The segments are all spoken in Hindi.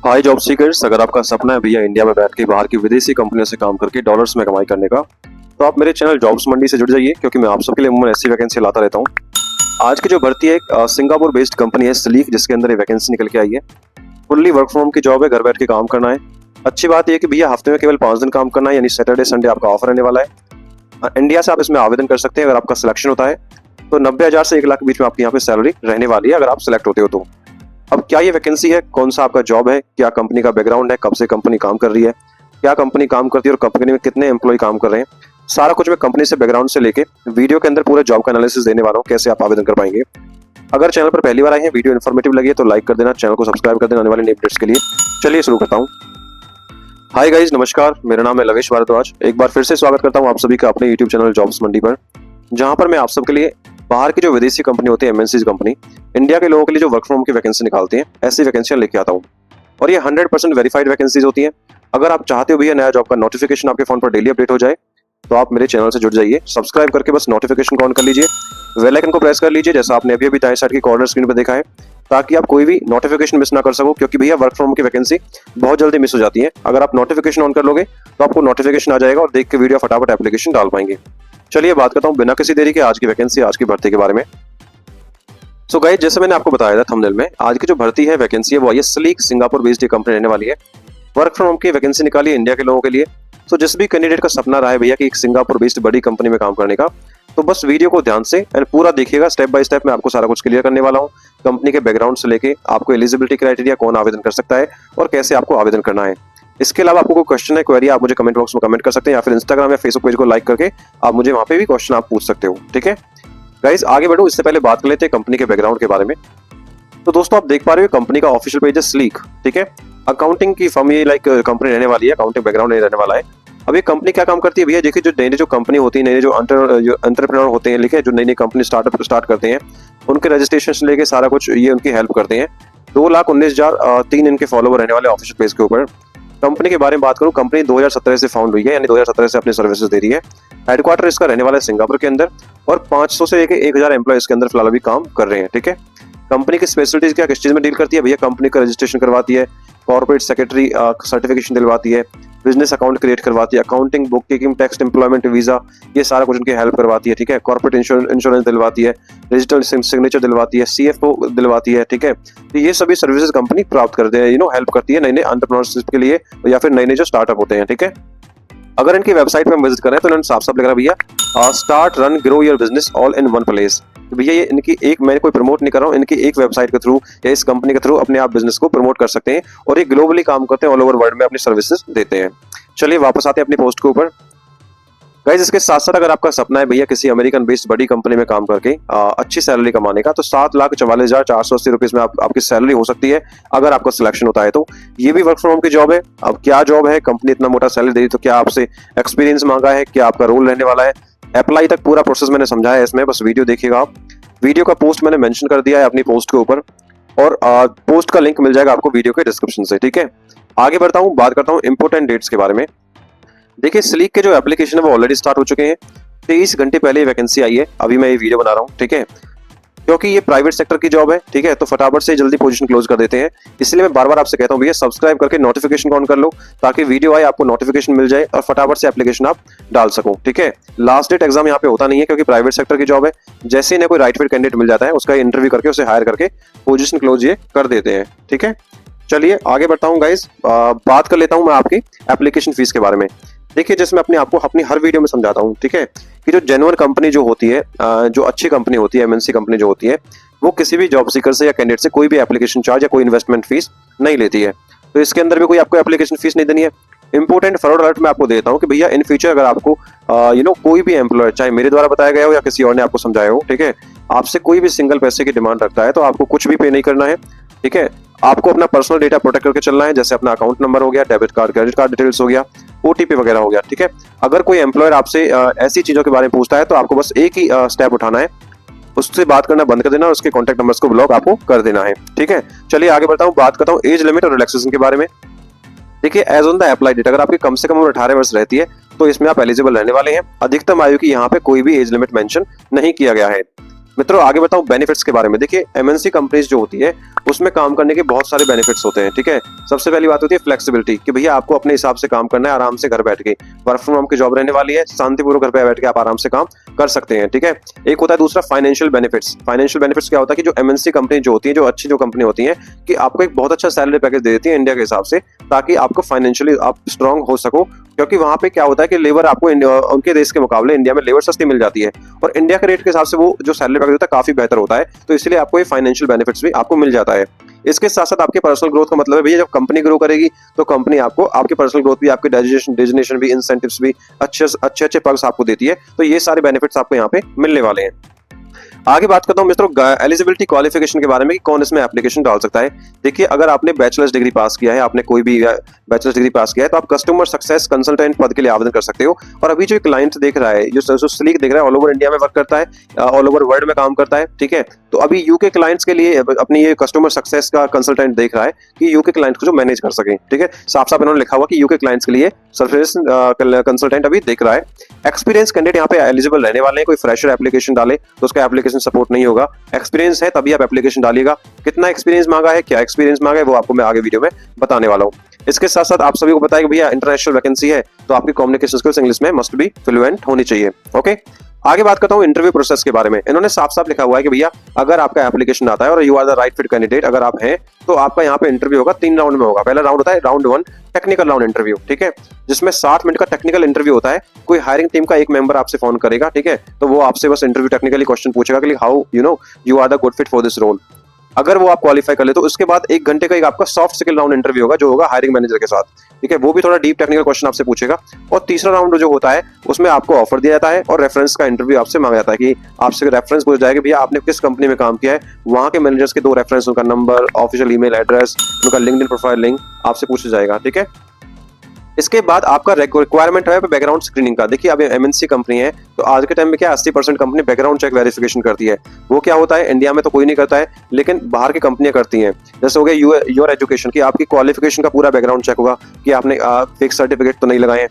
हाय जॉब सीकर्स, अगर आपका सपना है भैया इंडिया में बैठ के बाहर की विदेशी कंपनियों से काम करके डॉलर्स में कमाई करने का, तो आप मेरे चैनल जॉब्स मंडी से जुड़ जाइए, क्योंकि मैं आप सबके लिए अमूमन ऐसी वैकेंसी लाता रहता हूँ। आज की जो भर्ती है एक सिंगापुर बेस्ड कंपनी है स्लीक, जिसके अंदर ये वैकेंसी निकल के आई है। फुल्ली वर्क फ्रॉम की जॉब है, घर बैठ के काम करना है। अच्छी बात यह है कि भैया हफ्ते में केवल 5 दिन काम करना है, यानी सैटरडे संडे आपका ऑफर रहने वाला है। इंडिया से आप इसमें आवेदन कर सकते हैं। अगर आपका सिलेक्शन होता है तो 90,000 से 1 लाख के बीच में आपकी यहाँ पे सैलरी रहने वाली है, अगर आप सिलेक्ट होते हो तो। अब क्या ये वैकेंसी है, कौन सा आपका जॉब है, क्या कंपनी का बैकग्राउंड है, कब से कंपनी काम कर रही है, क्या कंपनी काम करती है और कंपनी में कितने एम्प्लॉय काम कर रहे हैं, सारा कुछ मैं कंपनी से बैकग्राउंड से लेके वीडियो के अंदर पूरे जॉब का एनालिसिस देने वाला हूँ, कैसे आप आवेदन कर पाएंगे। अगर चैनल पर पहली बार आए हैं, वीडियो इन्फॉर्मेटिव लगी है तो लाइक कर देना, चैनल को सब्सक्राइब कर देना आने वाले नए अपडेट्स के लिए। चलिए शुरू करता हूँ। हाय गाइज, नमस्कार, मेरा नाम है लवेश भारद्वाज। एक बार फिर से स्वागत करता हूँ आप सभी का अपने यूट्यूब चैनल जॉब्स मंडी पर, जहां पर मैं आप सबके लिए बाहर की जो विदेशी कंपनी होती है, एमएनसी कंपनी, इंडिया के लोगों के लिए जो वर्क फ्रॉम की वैकेंसी निकालती हैं, ऐसी वैकेंसियां लेके आता हूँ। और ये 100% वेरीफाइड वैकेंसीज होती हैं। अगर आप चाहते हो भैया नया जॉब का नोटिफिकेशन आपके फोन पर डेली अपडेट हो जाए, तो आप मेरे चैनल से जुड़ जाइए। सब्सक्राइब करके बस नोटिफिकेशन को ऑन कर लीजिए, बेल आइकन को प्रेस कर लीजिए, जैसा आपने अभी अभी दाएं साइड की कॉर्नर स्क्रीन पर देखा है, ताकि आप कोई भी नोटिफिकेशन मिस ना कर सको। क्योंकि भैया वर्क फ्रॉम की वैकेंसी बहुत जल्दी मिस हो जाती है। अगर आप नोटिफिकेशन ऑन कर लोगे तो आपको नोटिफिकेशन आ जाएगा और देख के वीडियो फटाफट एप्लीकेशन डाल पाएंगे। चलिए बात करता हूँ बिना किसी देरी के आज की वैकेंसी, आज की भर्ती के बारे में। सो गाइस, जैसे मैंने आपको बताया था थंबनेल में, आज की जो भर्ती है वैकेंसी है वो ये स्लीक सिंगापुर बेस्ड कंपनी रहने वाली है। वर्क फ्रॉम होम की वैकेंसी निकाली है इंडिया के लोगों के लिए। तो जिस भी कैंडिडेट का सपना रहा है भैया कि एक सिंगापुर बेस्ड बड़ी कंपनी में काम करने का, तो बस वीडियो को ध्यान से एंड पूरा देखिएगा। स्टेप बाय स्टेप मैं आपको सारा कुछ क्लियर करने वाला हूँ। कंपनी के बैकग्राउंड से लेके आपको एलिजिबिलिटी क्राइटेरिया, कौन आवेदन कर सकता है और कैसे आपको आवेदन करना है। इसके अलावा आपको कोई क्वेश्चन है, क्वेरी, आप मुझे कमेंट बॉक्स में कमेंट कर सकते हैं, या फिर इंस्टाग्राम या फेसबुक पेज को लाइक करके आप मुझे वहां पे भी क्वेश्चन आप पूछ सकते हो। ठीक है गाइस, आगे बढ़ो, इससे पहले बात कर लेते हैं कंपनी के बैकग्राउंड के बारे में। तो दोस्तों आप देख पा रहे हो कंपनी का ऑफिशियल पेज है स्लीक। ठीक है, अकाउंटिंग की फर्म ये कंपनी रहने वाली है, अकाउंटिंग बैकग्राउंड रहने वाला है। अब ये कंपनी क्या काम करती है भैया, देखिए जो नई जो कंपनी होती है, नए जो एंटरप्रेन्योर होते हैं, लिखे जो नई नई कंपनी स्टार्ट करते हैं, उनके रजिस्ट्रेशन से लेके सारा कुछ ये उनकी हेल्प करते हैं। 2,19,003 इनके फॉलोवर रहने वाले ऑफिशियल पेज के ऊपर। कंपनी के बारे में बात करूं, कंपनी 2017 से फाउंड हुई है, यानी 2017 से अपनी सर्विसेज दे रही है। हेडक्वार्टर इसका रहने वाला है सिंगापुर के अंदर, और 500 से लेकर 1,000 एम्प्लॉय इसके अंदर फिलहाल अभी काम कर रहे हैं। ठीक है, कंपनी की स्पेशलिटीज क्या, किस चीज में डील करती है भैया, कंपनी का रजिस्ट्रेशन करवाती है, कॉर्पोरेट सेक्रेटरी सर्टिफिकेशन दिलवाती है, बिजनेस अकाउंट क्रिएट करवाती है, accounting, book keeping, tax, employment visa, ये सारा कुछ उनकी हेल्प करवाती है। ठीक है, कॉर्पोरेट इंश्योरेंस दिलवाती है, डिजिटल सिग्नेचर दिलवाती है, सीएफओ दिलवाती है। ठीक है, तो ये सभी सर्विसेज कंपनी प्राप्त करते हैं, हेल्प करती है नए नए एंटरप्रेन्योरशिप के लिए, या फिर नए नए जो स्टार्टअप होते हैं। ठीक है, अगर इनकी वेबसाइट पे हम विजिट करें तो इन्होंने साफ साफ लिखा भैया start run grow your business all in one place. भैया ये इनकी एक, मैं कोई प्रमोट नहीं कर रहा हूँ, इनकी एक वेबसाइट के थ्रू या इस कंपनी के थ्रू अपने आप बिजनेस को प्रमोट कर सकते हैं, और ये ग्लोबली काम करते हैं, ऑल ओवर वर्ल्ड में अपनी सर्विसेज देते हैं। चलिए वापस आते हैं अपनी पोस्ट के ऊपर। गाइस, इसके साथ साथ अगर आपका सपना है भैया किसी अमेरिकन बेस्ड बड़ी कंपनी में काम करके अच्छी सैलरी कमाने का, तो 7,44,480 रुपीज में आपकी सैलरी हो सकती है, अगर आपका सिलेक्शन होता है तो। ये भी वर्क फ्रॉम होम की जॉब है। अब क्या जॉब है, कंपनी इतना मोटा सैलरी दे रही, तो क्या आपसे एक्सपीरियंस मांगा है, क्या आपका रोल रहने वाला है, अप्लाई तक पूरा प्रोसेस मैंने समझाया है इसमें, बस वीडियो देखिएगा आप। वीडियो का पोस्ट मैंने मेंशन कर दिया है अपनी पोस्ट के ऊपर, और पोस्ट का लिंक मिल जाएगा आपको वीडियो के डिस्क्रिप्शन से। ठीक है, आगे बढ़ता हूँ, बात करता हूँ इंपोर्टेंट डेट्स के बारे में। देखिए स्लीक के जो एप्लीकेशन है वो ऑलरेडी स्टार्ट हो चुके हैं। 23 घंटे पहले वैकेंसी आई है, अभी मैं ये वीडियो बना रहा हूँ। ठीक है, क्योंकि ये प्राइवेट सेक्टर की जॉब है। ठीक है, तो फटाफट से जल्दी पोजीशन क्लोज कर देते हैं, इसलिए मैं बार बार आपसे कहता हूँ भैया सब्सक्राइब करके नोटिफिकेशन ऑन कर लो, ताकि वीडियो आए आपको नोटिफिकेशन मिल जाए और फटाफट से एप्लीकेशन आप डाल सको। ठीक है, लास्ट डेट एग्जाम यहाँ पे होता नहीं है, क्योंकि प्राइवेट सेक्टर की जॉब है। जैसे ही कोई राइट फिट कैंडिडेट मिल जाता है, उसका इंटरव्यू करके उसे हायर करके पोजीशन क्लोज ये कर देते हैं। ठीक है, चलिए आगे बढ़ता हूँ गाइस, बात कर लेता हूँ मैं आपकी एप्लीकेशन फीस के बारे में। देखिए जैसे मैं अपनी हर वीडियो में समझाता हूँ, ठीक है, कि जो जेन्युइन कंपनी जो होती है, जो अच्छी कंपनी होती है, एमएनसी कंपनी जो होती है, वो किसी भी जॉब सीकर से या कैंडिडेट से कोई भी एप्लीकेशन चार्ज या कोई इन्वेस्टमेंट फीस नहीं लेती है। तो इसके अंदर भी कोई आपको एप्लीकेशन फीस नहीं देनी है। इंपोर्टेंट फॉरवर्ड अलर्ट मैं आपको देता हूँ कि भैया इन फ्यूचर अगर आपको कोई भी एम्प्लॉयर, चाहे मेरे द्वारा बताया गया हो या किसी और ने आपको समझाया हो, ठीक है, आपसे कोई भी सिंगल पैसे की डिमांड रखता है, तो आपको कुछ भी पे नहीं करना है। ठीक है, आपको अपना पर्सनल डेटा प्रोटेक्ट करके चलना है, जैसे अपना अकाउंट नंबर हो गया, debit card, credit card details हो गया, ओटीपी वगैरह हो गया। ठीक है, अगर कोई एम्प्लॉयर आपसे ऐसी चीजों के बारे में पूछता है, तो आपको बस एक ही स्टेप उठाना है, उससे बात करना बंद कर देना और उसके कॉन्टैक्ट नंबर्स को ब्लॉक आपको कर देना है। ठीक है, चलिए आगे बढ़ता हूँ, बात करता हूँ एज लिमिट और रिलैक्सेशन के बारे में। देखिए as on the apply date, अगर आपकी कम से कम उम्र 18 वर्ष रहती है, तो इसमें आप एलिजिबल रहने वाले हैं। अधिकतम आयु की यहाँ पे कोई भी एज लिमिट मेंशन नहीं किया गया है। मित्रों आगे बताऊं बेनिफिट्स के बारे में। देखिए एमएनसी कंपनीज जो होती है उसमें काम करने के बहुत सारे बेनिफिट्स होते हैं, ठीक है। सबसे पहली बात होती है फ्लेक्सिबिलिटी, कि भैया आपको अपने हिसाब से काम करना है, आराम से घर बैठ के वर्क फ्रॉम होम की जॉब रहने वाली है, शांतिपूर्वक घर पे बैठ के आप आराम से काम कर सकते हैं, ठीक है। एक होता है दूसरा फाइनेंशियल बेनिफिट्स। फाइनेंशियल बेनिफिट्स क्या होता है कि जो एमएनसी कंपनी जो होती है, जो अच्छी जो कंपनी होती है, कि आपको एक बहुत अच्छा सैलरी पैकेज दे देती है इंडिया के हिसाब से, ताकि आपको फाइनेंशियली आप स्ट्रांग हो सको। क्योंकि वहां पे क्या होता है कि लेबर आपको उनके देश के मुकाबले इंडिया में लेबर सस्ती मिल जाती है, और इंडिया के रेट के हिसाब से वो जो सैलरी पैकेज होता है काफी बेहतर होता है, तो इसलिए आपको ये फाइनेंशियल बेनिफिट्स भी आपको मिल जाता है। इसके साथ साथ आपके पर्सनल ग्रोथ का मतलब है भैया जब कंपनी ग्रो करेगी तो कंपनी आपको आपके पर्सनल ग्रोथ भी, आपके डेजिग्नेशन भी, इंसेंटिव्स भी, अच्छे पर्क्स आपको देती है। तो ये सारे बेनिफिट्स आपको यहाँ पे मिलने वाले हैं। आगे बात करता हूं मित्रों एलिजिबिलिटी क्वालिफिकेशन के बारे में कि कौन इसमें एप्लीकेशन डाल सकता है। देखिए अगर आपने बैचलर्स डिग्री पास किया है, आपने कोई भी बैचलर्स डिग्री पास किया है, तो आप कस्टमर सक्सेस कंसल्टेंट पद के लिए आवेदन कर सकते हो। और अभी जो क्लाइंट देख रहा है, जो स्लीक देख रहा है, ऑल ओवर इंडिया में वर्क करता है, ऑल ओवर वर्ल्ड में काम करता है, ठीक है। तो अभी यूके क्लाइंट्स के लिए अपनी ये कस्टमर सक्सेस का कंसल्टेंट देख रहा है कि यूके क्लाइंट्स को जो मैनेज कर सके, ठीक है। साफ साफ इन्होंने लिखा हुआ कि यूके क्लाइंट्स के लिए सर्विस कंसल्टेंट अभी देख रहा है। एक्सपीरियंस कैंडिडेट यहाँ पे एलिजिबल रहने वाले हैं। कोई फ्रेशर एप्लीकेशन डाले तो उसका एप्लीकेशन सपोर्ट नहीं होगा। एक्सपीरियंस है तभी आप एप्लीकेशन डालिएगा। कितना एक्सपीरियंस मांगा है, क्या एक्सपीरियंस मांगा है, वो आपको मैं आगे वीडियो में बताने वाला हूँ। इसके साथ साथ आप सभी को बताया कि भैया इंटरनेशनल वैकेंसी है, तो आपकी कम्युनिकेशन स्किल्स इंग्लिश में मस्ट बी फ्लुएंट होनी चाहिए, ओके। आगे बात करता हूँ इंटरव्यू प्रोसेस के बारे में। इन्होंने साफ साफ लिखा हुआ है कि भैया अगर आपका एप्लीकेशन आता है और you are the right fit candidate, अगर आप हैं, तो आपका यहाँ पे इंटरव्यू होगा 3 राउंड में होगा। पहला राउंड होता है राउंड 1 टेक्निकल राउंड इंटरव्यू, ठीक है, जिसमें 60 मिनट का टेक्निकल इंटरव्यू होता है। कोई हायरिंग टीम का एक मेंबर आपसे फोन करेगा, ठीक है, तो वो आपसे बस इंटरव्यू टेक्निकली क्वेश्चन पूछेगा कि how you are the good fit for this role. अगर वो आप क्वालिफाई कर ले तो उसके बाद 1 घंटे का एक आपका सॉफ्ट स्किल राउंड इंटरव्यू होगा, जो होगा हायरिंग मैनेजर के साथ, ठीक है। वो भी थोड़ा डीप टेक्निकल क्वेश्चन आपसे पूछेगा। और तीसरा राउंड जो होता है उसमें आपको ऑफर दिया जाता है और रेफरेंस का इंटरव्यू आपसे मांगा जाता है कि आपसे रेफरेंस पूछा जाएगा भैया आपने किस कंपनी में काम किया है, वहां के मैनेजर्स के 2 रेफरेंस, उनका नंबर, ऑफिशियल ईमेल एड्रेस, उनका लिंक्डइन प्रोफाइल लिंक आपसे पूछा जाएगा, ठीक है। इसके बाद आपका रिक्वायरमेंट है बैकग्राउंड स्क्रीनिंग का। देखिए अब एमएनसी कंपनी है तो आज के टाइम में क्या 80% कंपनी बैकग्राउंड चेक वेरिफिकेशन करती है। वो क्या होता है, इंडिया में तो कोई नहीं करता है, लेकिन बाहर की कंपनियां करती हैं। जैसे हो गया योर एजुकेशन की, आपकी क्वालिफिकेशन का पूरा बैकग्राउंड चेक होगा कि आपने फेक सर्टिफिकेट तो नहीं लगाए हैं,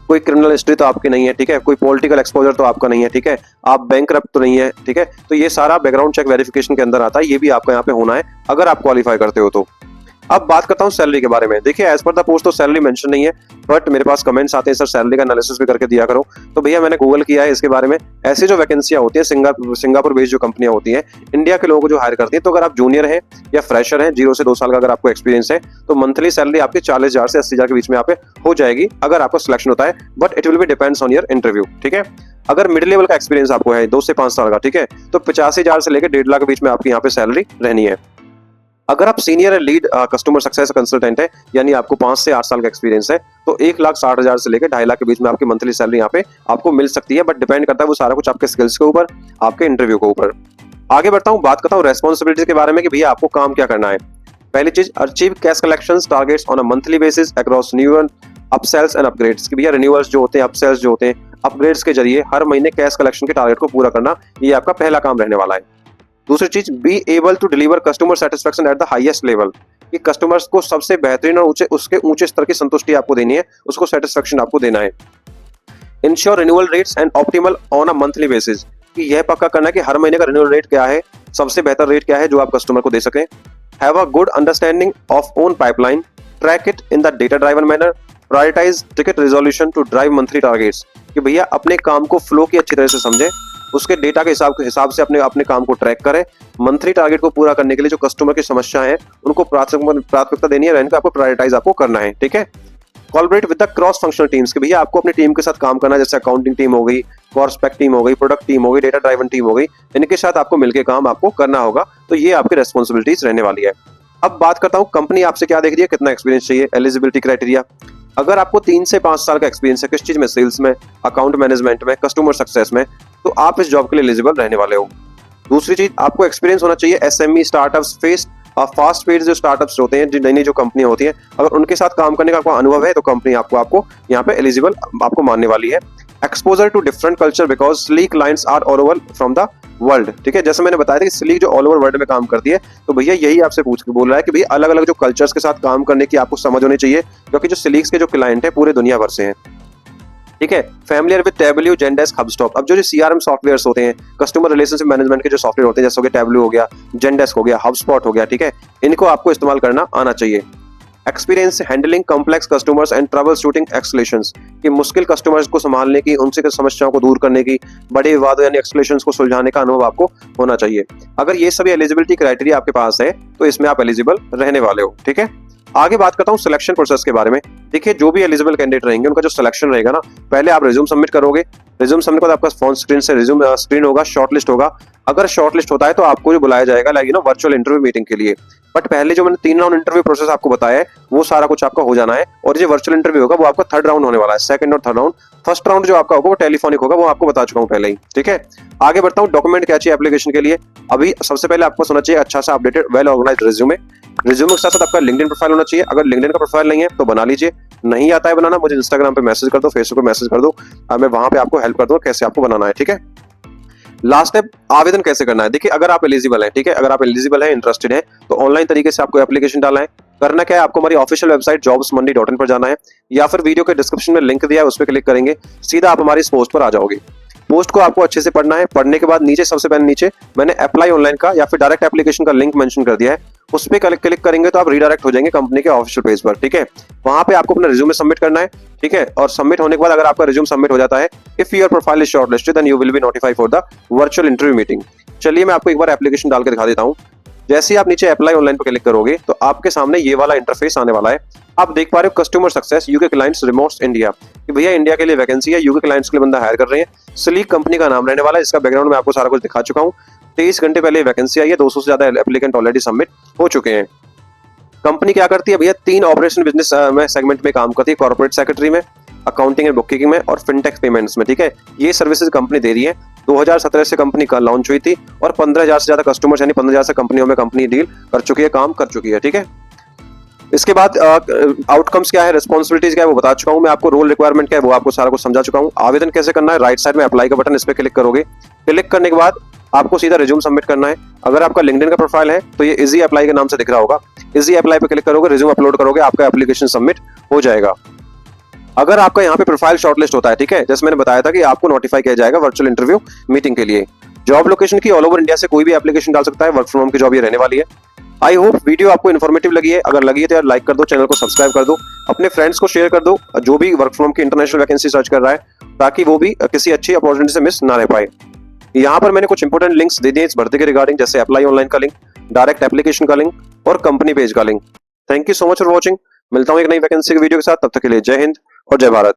कोई क्रिमिनल हिस्ट्री तो आपकी नहीं है, ठीक है, कोई पॉलिटिकल एक्सपोजर तो आपका नहीं है, ठीक है, आप बैंकरप्ट तो नहीं है, ठीक है। तो ये सारा बैकग्राउंड चेक वेरिफिकेशन के अंदर आता है। ये भी आपका यहाँ पे होना है अगर आप क्वालिफाई करते हो तो। अब बात करता हूँ सैलरी के बारे में। देखिए एज पर द पोस्ट तो सैलरी मेंशन नहीं है, बट मेरे पास कमेंट्स आते हैं सर सैलरी का एनालिसिस भी करके दिया करो। तो भैया मैंने गूगल किया है इसके बारे में। ऐसी जो वैकेंसियां होती है सिंगापुर बेस्ड जो कंपनियां होती हैं, इंडिया के लोगों को जो हायर करती है, तो अगर आप जूनियर हैं या फ्रेशर हैं, 0 से 2 साल का अगर आपको एक्सपीरियंस है, तो मंथली सैलरी आपकी 40,000 से 80,000 के बीच में यहाँ पे हो जाएगी अगर आपको सिलेक्शन होता है। But it will be depends on your interview, ठीक है। अगर मिड लेवल का एक्सपीरियंस आपको है 2 से 5 साल का, ठीक है, तो 85,000 से लेकर 1.5 लाख के बीच में आपकी यहाँ पे सैलरी रहनी है। अगर आप senior lead customer success consultant है, यानी आपको 5 से 8 साल का एक्सपीरियंस है, तो 1,60,000 से लेकर 2.5 लाख के बीच में आपकी मंथली सैलरी यहाँ पे आपको मिल सकती है। बट डिपेंड करता है वो सारा कुछ आपके स्किल्स के ऊपर, आपके इंटरव्यू के ऊपर। आगे बढ़ता हूँ, बात करता हूँ रेस्पॉन्सिबिलिटीज के बारे में कि भैया आपको काम क्या करना है। पहली चीज, achieve cash collection targets on a monthly basis across renewal, upsells and upgrades. कि भैया रिन्यूअल्स जो होते हैं, अपसेल्स जो होते हैं, अपग्रेड्स के जरिए हर महीने कैश कलेक्शन के टारगेट को पूरा करना, ये आपका पहला काम रहने वाला है। दूसरी चीज, be able to deliver customer satisfaction at the highest level. कि कस्टमर्स को सबसे बेहतरीन और उसके ऊंचे स्तर की संतुष्टि आपको देनी है, उसको सेटिस्फेक्शन आपको देना है। Ensure renewal rates and optimal on a monthly basis. कि यह पक्का करना है कि हर महीने का रिन्यूअल रेट क्या है, सबसे बेहतर रेट क्या है जो आप कस्टमर को दे सकें। Have a good understanding of own pipeline, track it in the data driven manner, prioritise ticket resolution to drive monthly targets. कि भैया अपने काम को फ्लो की अच्छी तरह से समझे, उसके डेटा के हिसाब से अपने काम को ट्रैक करें। मंथली टारगेट को पूरा करने के लिए जो कस्टमर की समस्या है उनको प्राथमिकता देनी है, इनको आपको प्रायोरिटाइज आपको करना है, ठीक है। Collaborate with the cross functional teams. कि भैया आपको अपनी टीम के साथ काम करना है, जैसे अकाउंटिंग टीम हो गई, कॉर्सपेक्ट टीम हो गई, प्रोडक्ट टीम हो गई, डेटा ड्राइवन टीम हो गई, इनके साथ आपको मिलकर काम आपको करना होगा। तो ये आपकी रेस्पॉन्सिबिलिटीज रहने वाली है। अब बात करता हूँ कंपनी आपसे क्या देख रही है, कितना एक्सपीरियंस चाहिए, एलिजिबिलिटी क्राइटेरिया। अगर आपको 3 से 5 साल का एक्सपीरियंस है किस चीज में, सेल्स में, अकाउंट मैनेजमेंट में, कस्टमर सक्सेस में, तो आप इस जॉब के लिए एलिजिबल रहने वाले हो। दूसरी चीज, आपको एक्सपीरियंस होना चाहिए एसएमई स्टार्टअप्स फास्ट पेड जो स्टार्टअप्स होते हैं, जो नई नई जो कंपनियां होती हैं, अगर उनके साथ काम करने का आपको अनुभव है तो कंपनी आपको यहाँ पे एलिजिबल आपको मानने वाली है। Exposure to different culture because sleek clients are all over from the world. ठीक है, जैसे मैंने बताया था कि स्लीक जो ऑल ओवर वर्ल्ड में काम करती है, तो भैया यही आपसे पूछ के बोल रहा है कि भैया अलग अलग जो कल्चर्स के साथ काम करने की आपको समझ होनी चाहिए, क्योंकि जो स्लीक्स के जो क्लाइंट है पूरे दुनिया भर से हैं। ठीक है। Familiar with Tableau, Zendesk, HubSpot. अब जो सीआरएम सॉफ्टवेयर्स होते हैं, कस्टमर रिलेशनशिप मैनेजमेंट के जो सॉफ्टवेयर होते हैं, जैसे हो गया टेबल्यू हो गया, जेनडेस्क हो गया, हबस्पॉट हो गया, ठीक है, इनको आपको इस्तेमाल करना आना चाहिए। Experience handling complex customers and troubleshooting escalations, कि मुश्किल कस्टमर्स को संभालने की, उनसे समस्याओं को दूर करने की, बड़े विवादों यानी एक्सलेशंस को सुलझाने का अनुभव आपको होना चाहिए। अगर ये सभी एलिजिबिलिटी क्राइटेरिया आपके पास है तो इसमें आप एलिजिबल रहने वाले हो, ठीक है। आगे बात करता हूँ सिलेक्शन प्रोसेस के बारे में। देखिए, जो भी एलिजिबल कैंडिडेट रहेंगे उनका जो सिलेक्शन रहेगा ना, पहले आप रिज्यूम सबमिट करोगे। रिज्यूम सबमिट के बाद आपका फोन स्क्रीन से रिज्यूम स्क्रीन होगा, शॉर्टलिस्ट होगा। अगर शॉर्टलिस्ट होता है तो आपको जो बुलाया जाएगा लाइक वर्चुअल इंटरव्यू मीटिंग के लिए। बट पहले जो मैंने 3 राउंड इंटरव्यू प्रोसेस आपको बताया है वो सारा कुछ आपका हो जाना है, और जो वर्चुअल इंटरव्यू होगा वो आपका 3rd राउंड होने वाला है, 2nd और 3rd राउंड। फर्स्ट राउंड जो आपका होगा वो टेलीफोनिक होगा, वो आपको बता चुका हूँ पहले ही, ठीक है। आगे बढ़ता हूँ, डॉक्यूमेंट क्या चाहिए एप्लीकेशन के लिए। अभी सबसे पहले आपको होना चाहिए अच्छा सा updated well organised resume. Resume के साथ साथ आपका लिंक्डइन प्रोफाइल होना चाहिए। अगर लिंक्डइन का प्रोफाइल नहीं है तो बना लीजिए, नहीं आता है बनाना मुझे इंस्टाग्राम पे मैसेज कर दो, फेसबुक पे मैसेज कर दो, मैं वहां पे आपको हेल्प कर दूंगा कैसे आपको बनाना है, ठीक है। लास्ट स्टेप, आवेदन कैसे करना है। देखिए, अगर आप एलिजिबल हैं, ठीक है, अगर आप एलिजिबल हैं, इंटरेस्टेड हैं, तो ऑनलाइन तरीके से आपको एप्लीकेशन डालना है। करना क्या है, आपको हमारी ऑफिशियल वेबसाइट jobsmandi.in पर जाना है, या फिर वीडियो के डिस्क्रिप्शन में लिंक दिया है उस पर क्लिक करेंगे, सीधा आप हमारी इस पोस्ट पर आ जाओगे। पोस्ट को आपको अच्छे से पढ़ना है। पढ़ने के बाद नीचे सबसे पहले नीचे मैंने अप्लाई ऑनलाइन का या फिर डायरेक्ट एप्लीकेशन का लिंक मेंशन कर दिया है, उस पर क्लिक करेंगे तो आप रीडायरेक्ट हो जाएंगे कंपनी के ऑफिशियल पेज पर, ठीक है। वहां पे आपको अपना रिज्यूमे सबमिट करना है, ठीक है, और सबमिट होने के बाद अगर आपका रिज्यूम सबमिट हो जाता है, if your profile is shortlisted then you will be notified for the virtual interview meeting. चलिए मैं आपको एक बार एप्लीकेशन डाल के दिखा देता हूँ। जैसे ही आप नीचे अप्लाई ऑनलाइन पर क्लिक करोगे तो आपके सामने ये वाला इंटरफेस आने वाला है। आप देख पा रहे हो customer success UK clients remote India, कि भैया इंडिया के लिए वैकेंसी है, यूके क्लाइंट्स के लिए बंदा हायर कर रहे हैं। स्लीक कंपनी का नाम रहने वाला है, इसका बैकग्राउंड में आपको सारा कुछ दिखा चुका हूँ। 23 घंटे पहले वैकेंसी आई है, 200 से ज्यादा एप्लीकेंट ऑलरेडी सबमिट हो चुके हैं। कंपनी क्या करती है भैया, 3 ऑपरेशन बिजनेस में सेगमेंट में काम करती है, कॉर्पोरेट सेक्रेटरी में, अकाउंटिंग एंड बुककीपिंग में और फिनटेक पेमेंट्स में, ठीक है। ये सर्विसेज कंपनी दे रही है। 2017 से कंपनी का लॉन्च हुई थी और 15,000 से ज्यादा कस्टमर्स यानी 15,000 से कंपनियों में कंपनी डील कर चुकी है, काम कर चुकी है, ठीक है। इसके बाद आउटकम्स क्या है, रिस्पॉन्सिबिलिटीज क्या है वो बता चुका हूं मैं आपको, रोल रिक्वायरमेंट क्या है वो आपको सारा कुछ समझा चुका हूं। आवेदन कैसे करना है, राइट साइड में अप्लाई का बटन, इस पे क्लिक करोगे। क्लिक करने के बाद आपको सीधा रिज्यूम सबमिट करना है। अगर आपका लिंक्डइन का प्रोफाइल है तो ये इजी अप्लाई के नाम से दिख रहा होगा, इजी अप्लाई पे क्लिक करोगे, रिज्यूम अपलोड करोगे, आपका एप्लीकेशन सबमिट हो जाएगा। अगर आपका यहाँ पे प्रोफाइल शॉर्टलिस्ट होता है, ठीक है, जैसे मैंने बताया था कि आपको नोटिफाई किया जाएगा वर्चुअल इंटरव्यू मीटिंग के लिए। जॉब लोकेशन की ऑल ओवर इंडिया से कोई भी एप्लीकेशन डाल सकता है, वर्क फ्रॉम होम की जॉब ये रहने वाली है। आई होप वीडियो आपको इन्फॉर्मेटिव लगी है। अगर लगी है तो यार लाइक कर दो, चैनल को सब्सक्राइब कर दो, अपने फ्रेंड्स को शेयर कर दो जो भी वर्क फ्रॉम की इंटरनेशनल वैकेंसी सर्च कर रहा है, ताकि वो भी किसी अच्छी अपॉर्चुनिटी से मिस ना रह पाए। यहाँ पर मैंने कुछ इंपोर्टेंट लिंक्स दे दिए इस भर्ती के रिगार्डिंग, जैसे अप्लाई ऑनलाइन का लिंक, डायरेक्ट एप्लीकेशन का लिंक और कंपनी पेज का link. Thank you so much for watching. मिलता हूँ एक नई वैकेंसी की वीडियो के साथ, तब तक के लिए जय हिंद और जय भारत।